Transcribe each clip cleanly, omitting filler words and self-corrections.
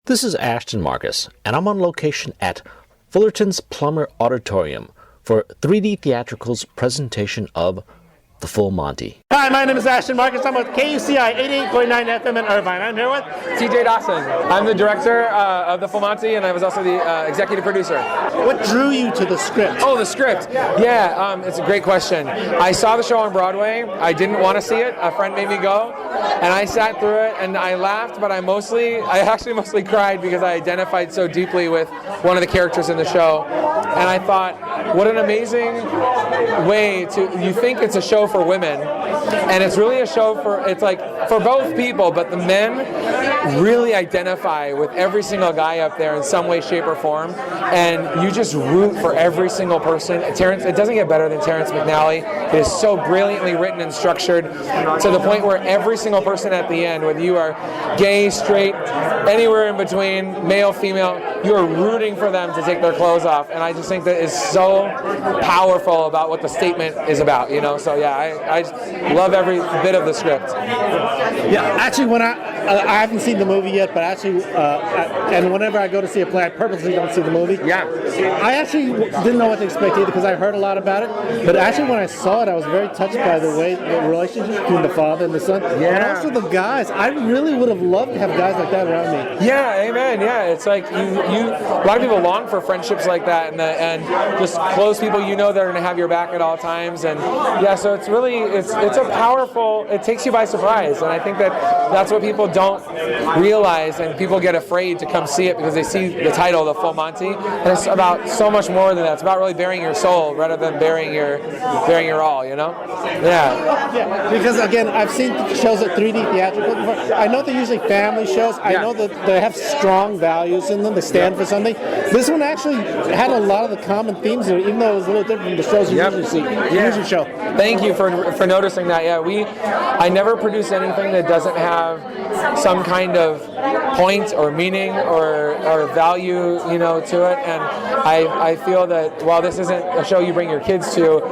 This is Ashton Marcus, and I'm on location at Fullerton's Plummer Auditorium for 3D Theatrical's presentation of The Full Monty. Hi, my name is Ashton Marcus. I'm with KUCI 88.9 FM in Irvine. I'm here with TJ Dawson. I'm the director of The Full Monty, and I was also the executive producer. What drew you to the script? Oh, the script. Yeah, it's a great question. I saw the show on Broadway. I didn't want to see it. A friend made me go, and I sat through it, and I laughed, but I actually mostly cried because I identified so deeply with one of the characters in the show. And I thought, what an amazing way you think it's a show for women, and it's really a show it's like for both people, but the men really identify with every single guy up there in some way, shape, or form, and you just root for every single person. It doesn't get better than Terrence McNally. It is so brilliantly written and structured to the point where every single person at the end, whether you are gay, straight, anywhere in between, male, female, you are rooting for them to take their clothes off, and I just think that is so powerful about what the statement is about, you know. So yeah, I just love every bit of the script. Yeah, actually, when I haven't seen the movie yet, but actually, and whenever I go to see a play, I purposely don't see the movie. Yeah. I actually didn't know what to expect either because I heard a lot about it. But actually, when I saw it, I was very touched by the relationship between the father and the son. Yeah. And also the guys. I really would have loved to have guys like that around me. Yeah, amen. Yeah, it's like a lot of people long for friendships like that, and just close people you know that are going to have your back at all times. And yeah, so it's really it's a powerful. It takes you by surprise, and I think that's what people don't realize, and people get afraid to come see it because they see the title, The Full Monty, and it's about so much more than that. It's about really bearing your soul rather than bearing your all, you know? Yeah, because again, I've seen shows at 3D Theatrical before. I know they're usually family shows. I know that they have strong values in them. They stand for something. This one actually had a lot of the common themes in it, even though it was a little different from the shows you usually see. Usually show. Thank you for noticing that. Yeah, I never produce anything that doesn't have some kind of point or meaning or value, you know, to it. And I feel that while this isn't a show you bring your kids to,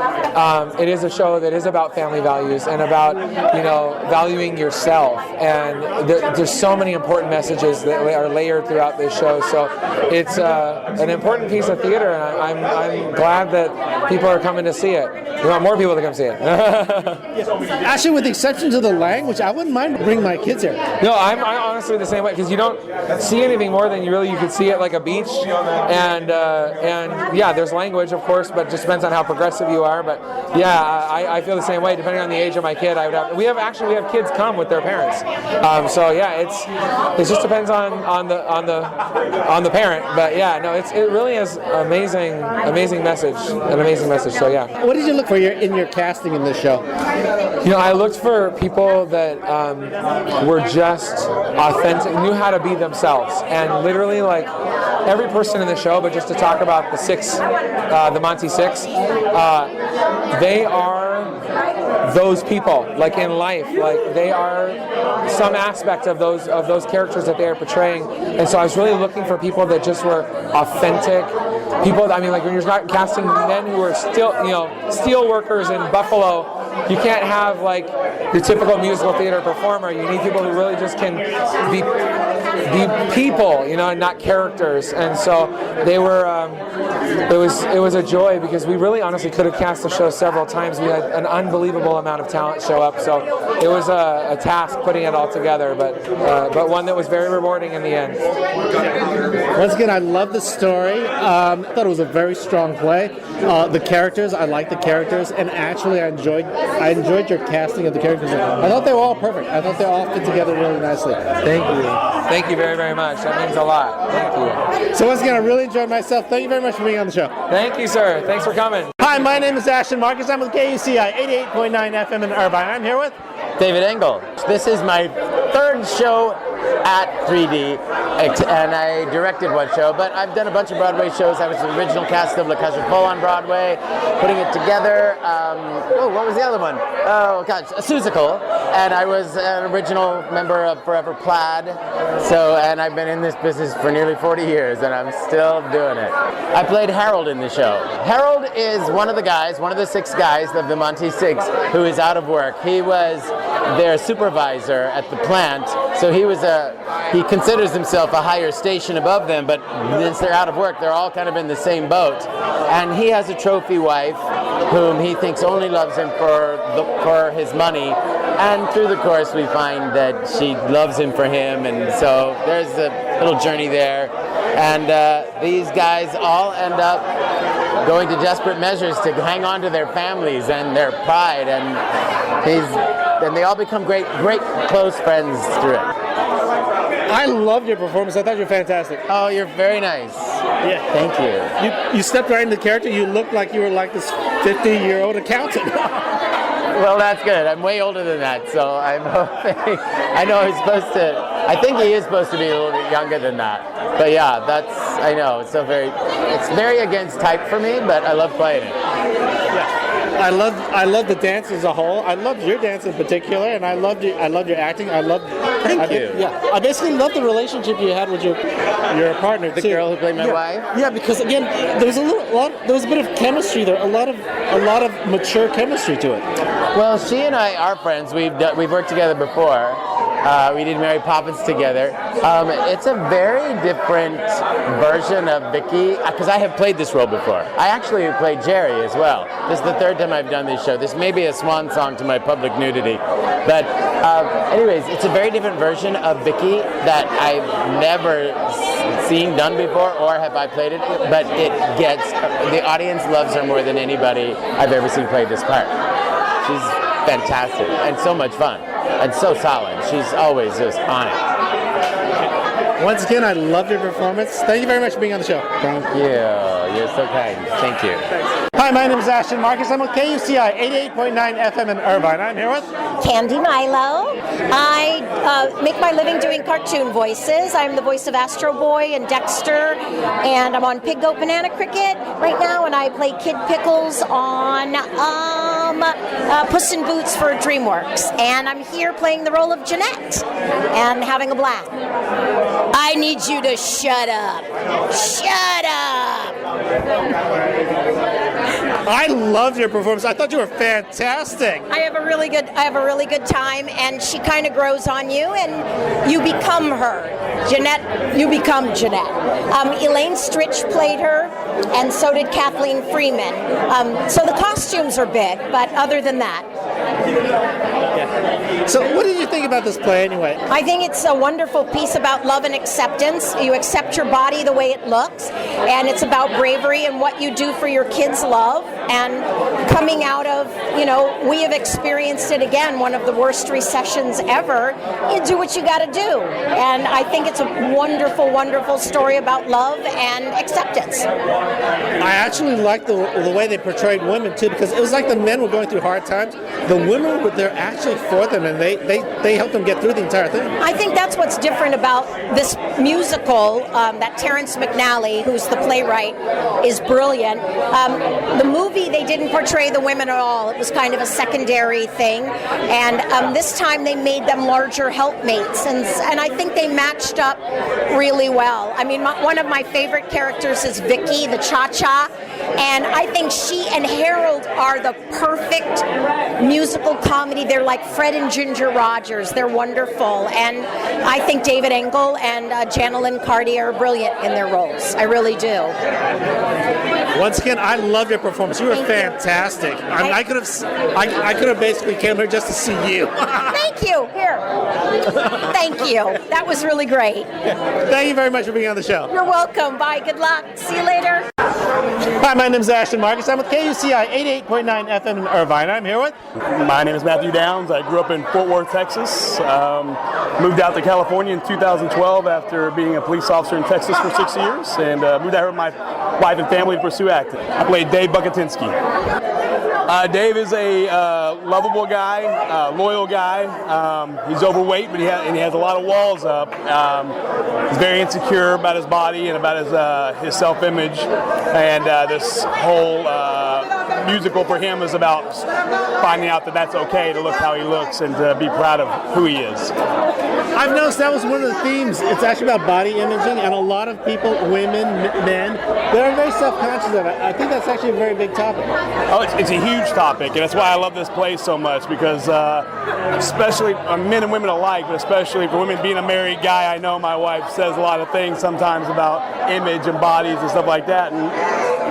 it is a show that is about family values and about, you know, valuing yourself. And there's so many important messages that are layered throughout this show. So it's an important piece of theater, and I'm glad that people are coming to see it. We want more people to come see it. Actually, with the exception of the language, I wouldn't mind bringing my kids here. No, I'm honestly the same way, because you don't see anything more than you could see it like a beach, and yeah, there's language, of course, but it just depends on how progressive you are. But yeah, I feel the same way. Depending on the age of my kid, we have kids come with their parents. So yeah, it just depends on the parent. But yeah, no, it really is an amazing message. So yeah. What did you look for in your casting in this show? You know, I looked for people that were just authentic, knew how to be themselves, and literally like every person in the show. But just to talk about the Monty Six, they are those people, like in life, like they are some aspect of those characters that they are portraying. And so I was really looking for people that just were authentic people. I mean, like when you're not casting men who are steel workers in Buffalo, you can't have like your typical musical theater performer. You need people who really just can be people, you know, and not characters. And so they were. It was a joy because we really honestly could have cast the show several times. We had an unbelievable amount of talent show up, so it was a task putting it all together, but one that was very rewarding in the end. Once again, I love the story. I thought it was a very strong play. The characters, I liked the characters, and actually I enjoyed your casting of the characters. I thought they were all perfect. I thought they all fit together really nicely. Thank you very, very much. That means a lot. Thank you. So once again, I really enjoyed myself. Thank you very much for being on the show. Thank you, sir. Thanks for coming. Hi, my name is Ashton Marcus. I'm with KUCI 88.9 FM in Irvine. I'm here with David Engel. This is my third show at 3D, and I directed one show, but I've done a bunch of Broadway shows. I was the original cast of La Cage aux Folles on Broadway, putting it together. What was the other one? Oh gosh, a Seussical. and I was an original member of Forever Plaid. So, and I've been in this business for nearly 40 years, and I'm still doing it. I played Harold in the show. Harold is one of the guys, one of the 6 guys of the Monty 6 who is out of work. He was their supervisor at the plant, so he considers himself a higher station above them, but since they're out of work, they're all kind of in the same boat. And he has a trophy wife whom he thinks only loves him for his money. And through the course, we find that she loves him for him, and so there's a little journey there. And these guys all end up going to desperate measures to hang on to their families and their pride, and they all become great close friends through it. I loved your performance. I thought you were fantastic. Oh, you're very nice. Yeah. Thank you. You stepped right into the character. You looked like you were like this 50-year-old accountant. Well, that's good. I'm way older than that, so I'm hoping. I know he's supposed to. I think he is supposed to be a little bit younger than that. But yeah, I know. It's very against type for me, but I love playing it. Yeah. I love the dance as a whole. I loved your dance in particular, and I loved your acting. Thank you. Yeah, I basically loved the relationship you had with your partner. The girl who played my wife. Yeah, because again, there was a bit of chemistry there. A lot of mature chemistry to it. Well, she and I are friends. We've worked together before. We did Mary Poppins together. It's a very different version of Vicky, because I have played this role before. I actually played Jerry as well. This is the 3rd time I've done this show. This may be a swan song to my public nudity. But anyways, it's a very different version of Vicky that I've never seen done before, or have I played it, but the audience loves her more than anybody I've ever seen play this part. She's fantastic and so much fun and so solid. She's always just on it. Once again, I loved your performance. Thank you very much for being on the show. Thank you. You're so kind. Thank you. Hi, my name is Ashton Marcus. I'm with KUCI 88.9 FM in Irvine. I'm here with Candy Milo. I make my living doing cartoon voices. I'm the voice of Astro Boy and Dexter, and I'm on Pig Goat Banana Cricket right now, and I play Kid Pickles on Puss in Boots for DreamWorks. And I'm here playing the role of Jeanette and having a blast. I need you to shut up. Shut up. I loved your performance. I thought you were fantastic. I have a really good time, and she kind of grows on you, and you become her. Jeanette, you become Jeanette. Elaine Stritch played her, and so did Kathleen Freeman. So the costumes are big, but other than that. Yeah. So what did you think about this play anyway? I think it's a wonderful piece about love and acceptance. You accept your body the way it looks, and it's about bravery and what you do for your kids' love, and coming out of, we have experienced it again, one of the worst recessions ever. You do what you got to do. And I think it's a wonderful, wonderful story about love and acceptance. I actually liked the way they portrayed women too, because it was like the men were going through hard times. The women were there actually for them, and they helped them get through the entire thing. I think that's what's different about this musical, that Terrence McNally, who's the playwright, is brilliant. The movie, they didn't portray the women at all. It was kind of a secondary thing. And this time they made them larger helpmates. And I think they matched up really well. I mean, one of my favorite characters is Vicky, the Cha-Cha. And I think she and Harold are the perfect musical comedy. They're like Fred and Ginger Rogers. They're wonderful. And I think David Engel and Janelyn Cartier are brilliant in their roles. I really do. Once again, I love your performance. You were fantastic. I could have basically came here just to see you. Thank you. Here. Thank you. That was really great. Thank you very much for being on the show. You're welcome. Bye. Good luck. See you later. Hi, my name is Ashton Marcus. I'm with KUCI 88.9 FM in Irvine. I'm here with... My name is Matthew Downs. I grew up in Fort Worth, Texas. Moved out to California in 2012 after being a police officer in Texas for 6 years, and moved out here with my wife and family to pursue acting. I played Dave Bukatinsky. Dave is a lovable guy, loyal guy. He's overweight, but he has a lot of walls up. He's very insecure about his body and about his self-image, and this whole musical for him is about finding out that that's okay to look how he looks and to be proud of who he is. I've noticed that was one of the themes. It's actually about body imaging, and a lot of people, women, men, they're very self-conscious of it. I think that's actually a very big topic. Oh, it's a huge topic, and that's why I love this place so much, because especially men and women alike, but especially for women, being a married guy, I know my wife says a lot of things sometimes about image and bodies and stuff like that, and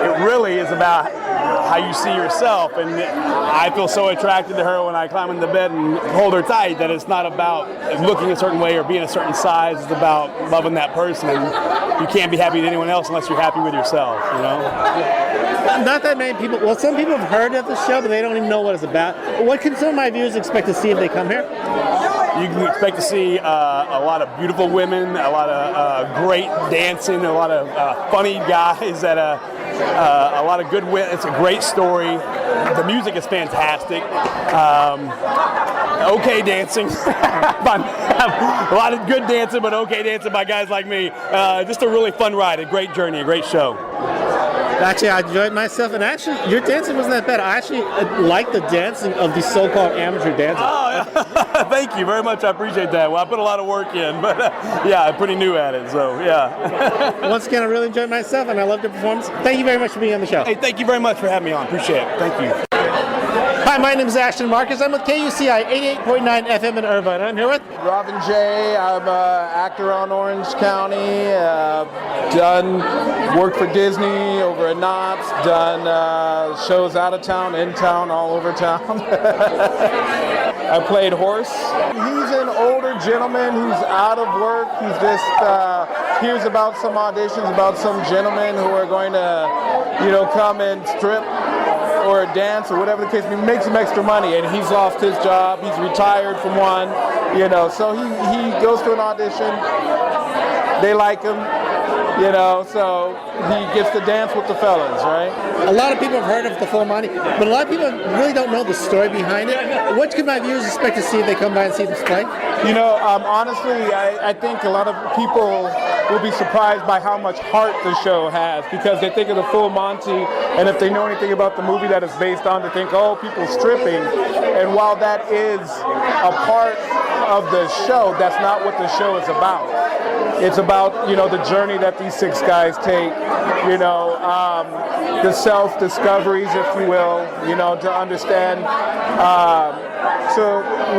it really is about how you see yourself, and I feel so attracted to her when I climb into bed and hold her tight that it's not about looking a certain way or being a certain size. It's about loving that person, and you can't be happy with anyone else unless you're happy with yourself, you know? Not that many people, well, some people have heard of the show, but they don't even know what it's about. What can some of my viewers expect to see if they come here? You can expect to see a lot of beautiful women, a lot of great dancing, a lot of funny guys, that a lot of good wit. It's a great story. The music is fantastic. Okay dancing. A lot of good dancing, but okay dancing by guys like me. Just a really fun ride, a great journey, a great show. Actually, I enjoyed myself, and actually, your dancing wasn't that bad. I actually like the dancing of these so-called amateur dancers. Oh, thank you very much. I appreciate that. Well, I put a lot of work in, but yeah, I'm pretty new at it, so yeah. Once again, I really enjoyed myself, and I loved your performance. Thank you very much for being on the show. Hey, thank you very much for having me on. Appreciate it. Thank you. Hi, my name is Ashton Marcus. I'm with KUCI 88.9 FM in Irvine. I'm here with Robin J. I'm an actor on Orange County. Worked for Disney over at Knott's. Done shows out of town, in town, all over town. I played Horse. He's an older gentleman who's out of work. He's just hears about some auditions about some gentlemen who are going to, come and strip or dance or whatever the case may be, make some extra money, and he's lost his job. He's retired from one, so he goes to an audition. They like him, so he gets to dance with the fellas, right? a lot of people have heard of the Full Monty, but a lot of people really don't know the story behind it. What can my viewers expect to see if they come by and see this play? Honestly, I think a lot of people will be surprised by how much heart the show has, because they think of the Full Monty, and if they know anything about the movie that it's based on, they think, oh, people stripping. And while that is a part of the show, that's not what the show is about. It's about, the journey that these six guys take, the self-discoveries, if you will, to understand, to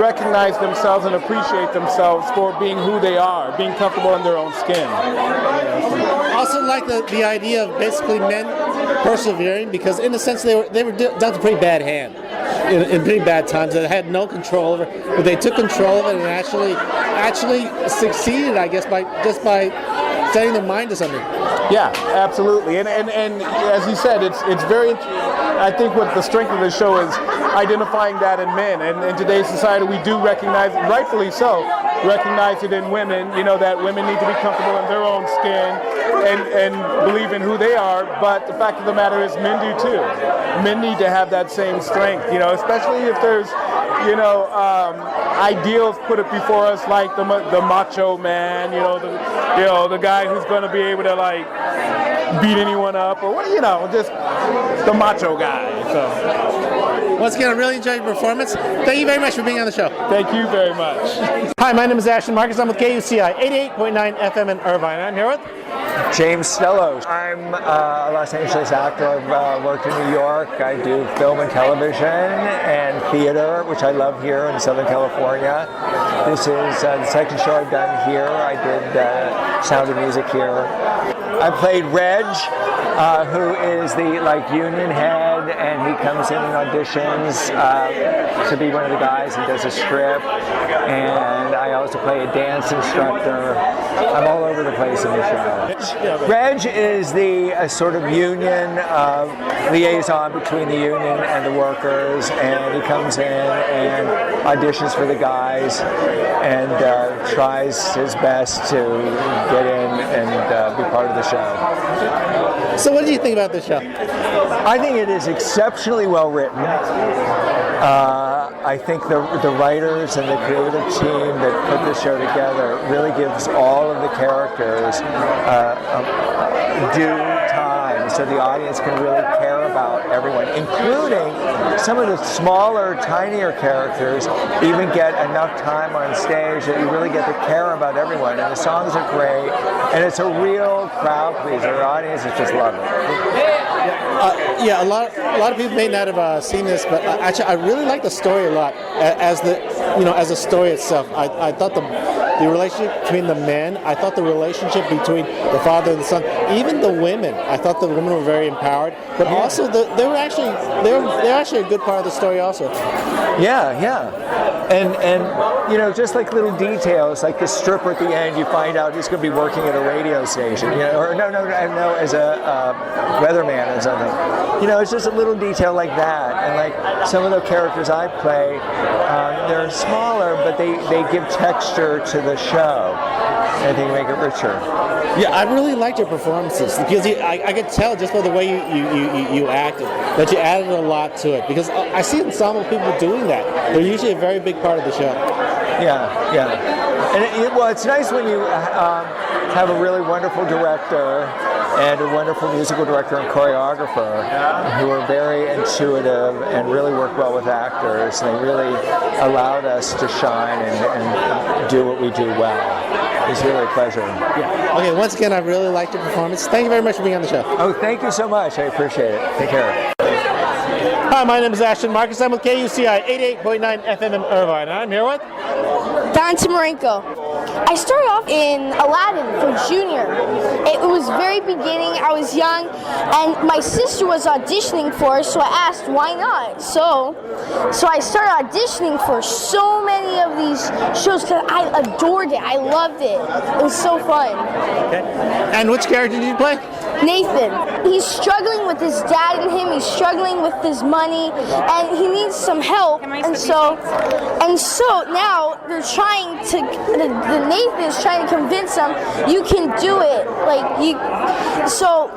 recognize themselves and appreciate themselves for being who they are, being comfortable in their own skin. I also like the idea of basically men persevering, because in a sense they were dealt a pretty bad hand in pretty bad times. They had no control over it, but they took control of it and actually succeeded, I guess, by setting their mind to something. Yeah, absolutely. And as you said, it's very, I think what the strength of the show is identifying that in men. And in today's society, we do recognize, rightfully so, recognize it in women, that women need to be comfortable in their own skin and believe in who they are. But the fact of the matter is men do too. Men need to have that same strength, especially if there's, ideals put it before us, like the macho man, the guy who's going to be able to beat anyone up, or just the macho guy. So once again, I really enjoyed your performance. Thank you very much for being on the show. Thank you very much. Hi, my name is Ashton Marcus. I'm with KUCI 88.9 FM in Irvine. I'm here with James Stello. I'm a Los Angeles actor. I've worked in New York. I do film and television and theater, which I love here in Southern California. This is the second show I've done here. I did Sound of Music here. I played Reg, who is the union head, and he comes in and auditions to be one of the guys and does a strip. And I also play a dance instructor. I'm all over the place in the show. Reg is the sort of union liaison between the union and the workers, and he comes in and auditions for the guys and tries his best to get in and be part of the show. So what do you think about this show? I think it is exceptionally well written. I think the writers and the creative team that put this show together really gives all of the characters due time everyone, so the audience can really care about everyone, including some of the smaller, tinier characters even get enough time on stage that you really get to care about everyone. And the songs are great, and it's a real crowd pleaser. The audiences just love it. Yeah, a lot of people may not have seen this, but actually, I really like the story a lot. As the story itself, I thought the relationship between the men, I thought the relationship between the father and the son, even the women, I thought the women were very empowered. But also, they were actually a good part of the story also. Yeah. And just like little details, like the stripper at the end, you find out he's going to be working at a radio station, or no, as a weatherman or something. It's just a little detail like that. And like some of the characters I play, they're smaller, but they give texture to the show. I think make it richer. Yeah, I really liked your performances because I could tell just by the way you acted that you added a lot to it. Because I see ensemble people doing that. They're usually a very big part of the show. Yeah. And it's nice when you have a really wonderful director and a wonderful musical director and choreographer who are very intuitive and really work well with actors. And they really allowed us to shine and do what we do well. It's really a pleasure. Yeah. Okay, once again, I really liked your performance. Thank you very much for being on the show. Oh, thank you so much. I appreciate it. Take care. Hi, my name is Ashton Marcus. I'm with KUCI 88.9 FM in Irvine, and I'm here with Dante Marenko. I started off in Aladdin for junior. It was very beginning. I was young, and my sister was auditioning for it, so I asked why not. So I started auditioning for so many of these shows because I adored it. I loved it. It was so fun. Okay. And which character did you play? Nathan. He's struggling with his dad and him. He's struggling with his money, and he needs some help. And so now they're trying to. The Nathan is trying to convince him you can do it. So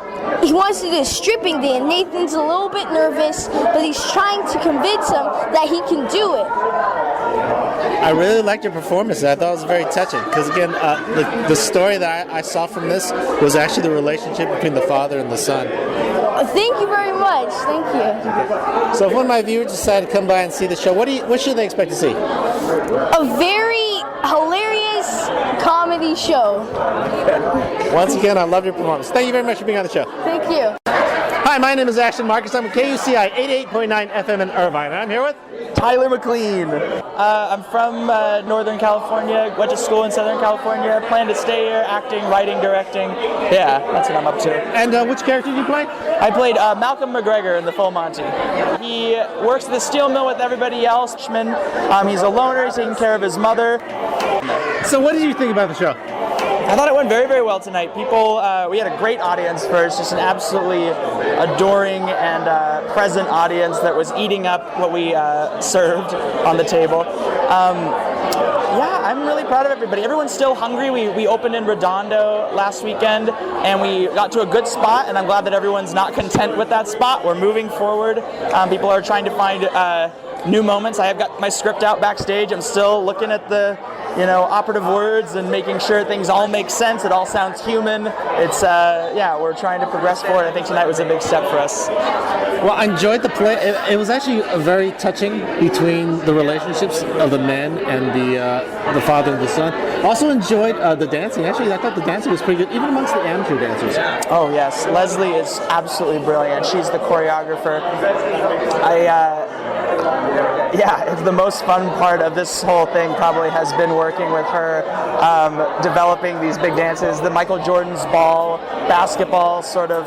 he wants to do a stripping day, and Nathan's a little bit nervous, but he's trying to convince him that he can do it. I really liked your performance. I thought it was very touching because, again, the story that I saw from this was actually the relationship between the father and the son. Thank you very much. Thank you. So if one of my viewers decide to come by and see the show, what should they expect to see? A very hilarious comedy show. Once again, I love your performance. Thank you very much for being on the show. Thank you. Hi, my name is Ashton Marcus. I'm with KUCI 88.9 FM in Irvine, and I'm here with Tyler McLean. I'm from Northern California, went to school in Southern California, plan to stay here, acting, writing, directing. Yeah, that's what I'm up to. And which character did you play? I played Malcolm McGregor in the Full Monty. He works at the steel mill with everybody else. He's a loner, he's taking care of his mother. So what did you think about the show? I thought it went very, very well tonight. People, we had a great audience first, just an absolutely adoring and present audience that was eating up what we served on the table. Yeah, I'm really proud of everybody. Everyone's still hungry. We opened in Redondo last weekend, and we got to a good spot, and I'm glad that everyone's not content with that spot. We're moving forward. People are trying to find new moments. I have got my script out backstage. I'm still looking at the operative words and making sure things all make sense. It all sounds human. It's, we're trying to progress forward. I think tonight was a big step for us. Well, I enjoyed the play. It was actually very touching between the relationships of the men and the father and the son. Also enjoyed the dancing. Actually, I thought the dancing was pretty good, even amongst the amateur dancers. Oh, yes. Leslie is absolutely brilliant. She's the choreographer. It's the most fun part of this whole thing probably has been working with her, developing these big dances. The Michael Jordan's ball, basketball sort of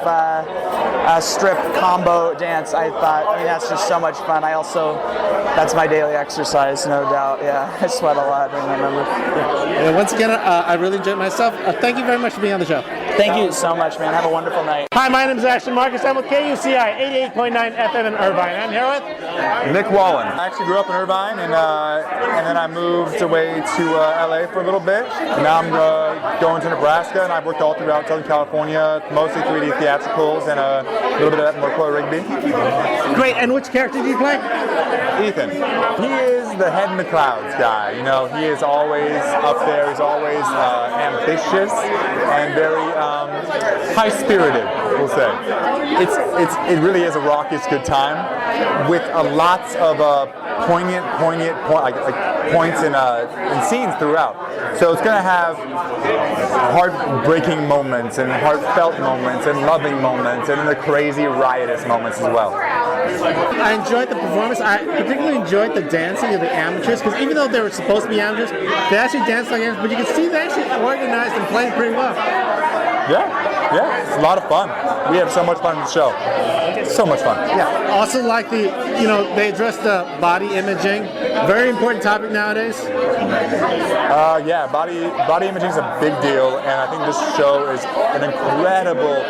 strip combo dance, that's just so much fun. That's my daily exercise, no doubt. Yeah, I sweat a lot during that number. Yeah, once again, I really enjoyed myself. Thank you very much for being on the show. Thank you so much, man. Have a wonderful night. Hi, my name is Ashton Marcus. I'm with KUCI 88.9 FM in Irvine. I'm here with Nick Wallen. I actually grew up in Irvine, and then I moved away to LA for a little bit. And now I'm going to Nebraska, and I've worked all throughout Southern California, mostly 3D theatricals and a little bit of Mercoy Rigby. Great. And which character do you play? Ethan. He is the head in the clouds guy. He is always up there. He's always ambitious and very high-spirited, we'll say. It really is a raucous good time with lots of poignant points and scenes throughout. So it's going to have heartbreaking moments and heartfelt moments and loving moments and the crazy riotous moments as well. I enjoyed the performance. I particularly enjoyed the dancing of the amateurs, because even though they were supposed to be amateurs, they actually danced like amateurs, but you can see they actually organized and played pretty well. Yeah, it's a lot of fun. We have so much fun in the show. So much fun. Yeah. Also like they addressed the body imaging. Very important topic nowadays. Yeah, body imaging is a big deal, and I think this show is an incredible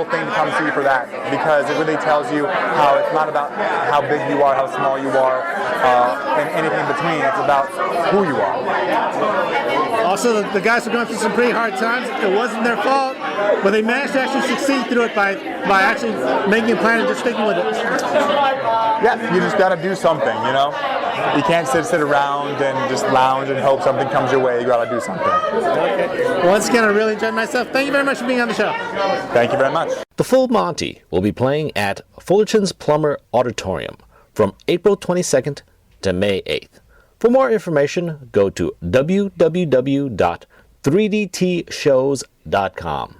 thing to come see for that, because it really tells you how it's not about how big you are, how small you are, and anything in between. It's about who you are. Also, the guys were going through some pretty hard times. It wasn't their fault, but they managed to actually succeed through it by actually making a plan and just sticking with it. Yeah, you just got to do something, you know? You can't sit around and just lounge and hope something comes your way. You got to do something. Okay. Once again, I really enjoyed myself. Thank you very much for being on the show. Thank you very much. The Full Monty will be playing at Fullerton's Plummer Auditorium from April 22nd to May 8th. For more information, go to www.3dtshows.com.